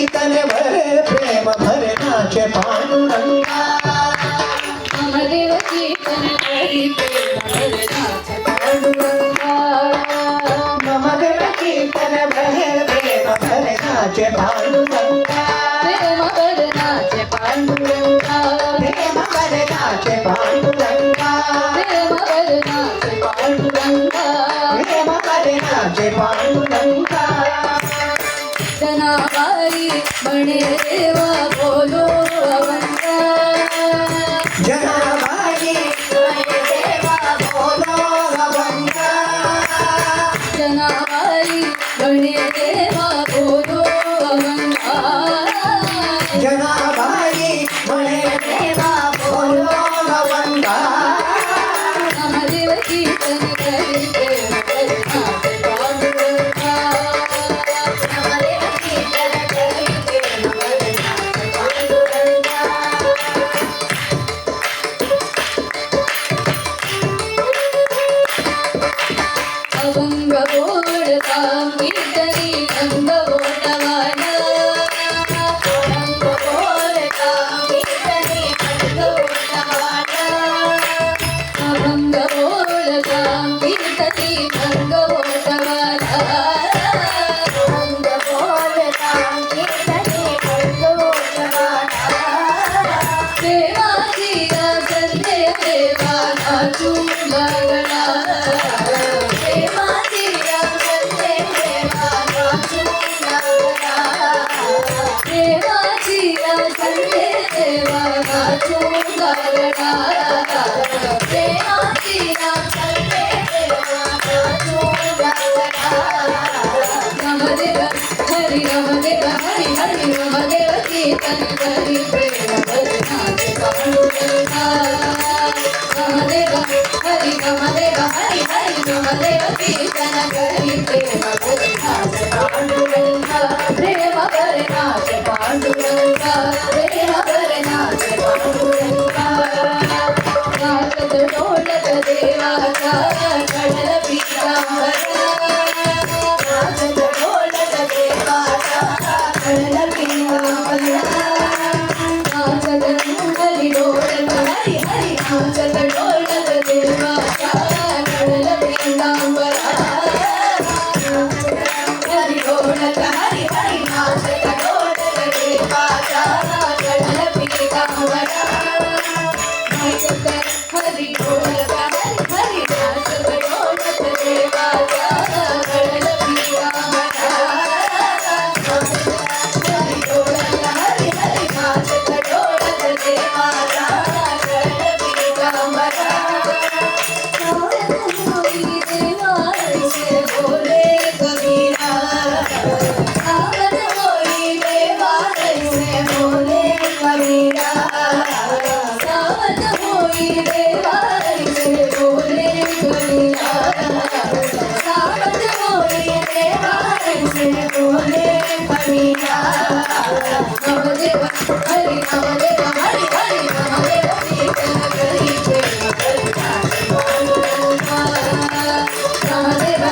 कीर्तन भरे प्रेम भरे नाचे पांडुरंगा नामदेव कीर्तन भरे प्रेम भरे नाचे पांडुरंगा नामदेव कीर्तन भरे प्रेम भरे नाचे पांडुरंगा प्रेम भरे नाचे पांडुरंगा प्रेम भरे नाचे पांडुरंगा प्रेम भरे नाचे पांडुरंगा प्रेम भरे नाचे पांडुरंगा जनाबाई बने देवा बोलो अवंगा जनाबाई बने देवा बोलो अवंगा जनाबाई बने देवा बोलो अवंगा जनाबाई बने देवा बोलो अवंगा नामदेव कीर्तन करे प्रेम भरे नाचे पांडुरंगा नामदेव कीर्तन करे प्रेम भरे नाचे पांडुरंगा अभंग बोलता कीर्तनी अंग बोलवाना अभंग बोलता कीर्तनी अंग बोलवाना अभंग बोलता कीर्तनी अंग बोलवाना अभंग बोलता कीर्तनी अंग बोलवाना देवाची संते देवाना चुंगना देवाची संते देवाना चुंगना देवाची संते देवाना चुंगना देवाची संते देवाना चुंगना नामदेव हरि नामदेव हरि हरि नामदेव कीर्तन करि प्रेम भरे नाचे पांडुरंगा नामदेव हरि नामदेव हरि हरि नामदेव कीर्तन करि प्रेम भरे नाचे पांडुरंगा प्रेम भरे नाचे पांडुरंगा प्रेम भरे नाचे पांडुरंगा नाचत ढोलक देवाचा कडल पीतांबरा नाचत ढोलक देवाचा कडल पीतांबरा नाचत हरी ढोलक हरी हरी नाचत ढोलक देवाचा कडल पीतांबरा हरी ढोलक हरी हरी नाचत ढोलक देवाचा कडल पीतांबरा नाचत हरी ढोलक हरी हरी नाचत ढोलक देवाचा कडल पीतांबरा हरी ढोलक हरी हरी नाचत ढोलक देवाचा कडल पीतांबरा होई देवाई से बोले कबीरा सावन होई देवाई से बोले कबीरा सावन होई देवाई से बोले कबीरा सावन होई देवाई से बोले कबीरा नामदेव हरि नामदेव हरि हरि नामदेव कीर्तन करि प्रेम भरे नाचे पांडुरंगा नामदेव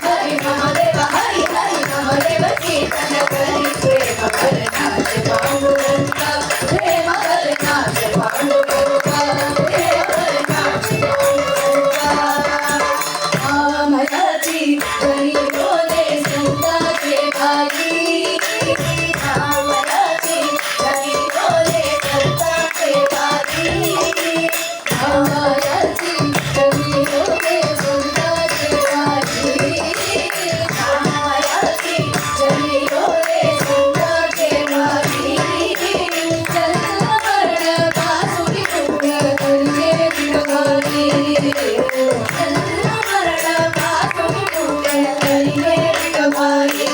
हरि नामदेव हरि हरि नामदेव कीर्तन करि प्रेम भरे नाचे पांडुरंगा प्रेम भरे नाचे पांडुरंगा प्रेम भरे नाचे पांडुरंगा आमयाची गरी बोले संताचे भाई आमयाची गरी बोले संताचे भाई आमयाची गरी बोले संताचे भाई आमयाची गरी बोले संताचे भाई चंद्रवर्ण बासुरी पुण्य करिये विठोबाई चंद्रवर्ण बासुरी पुण्य करिये विठोबाई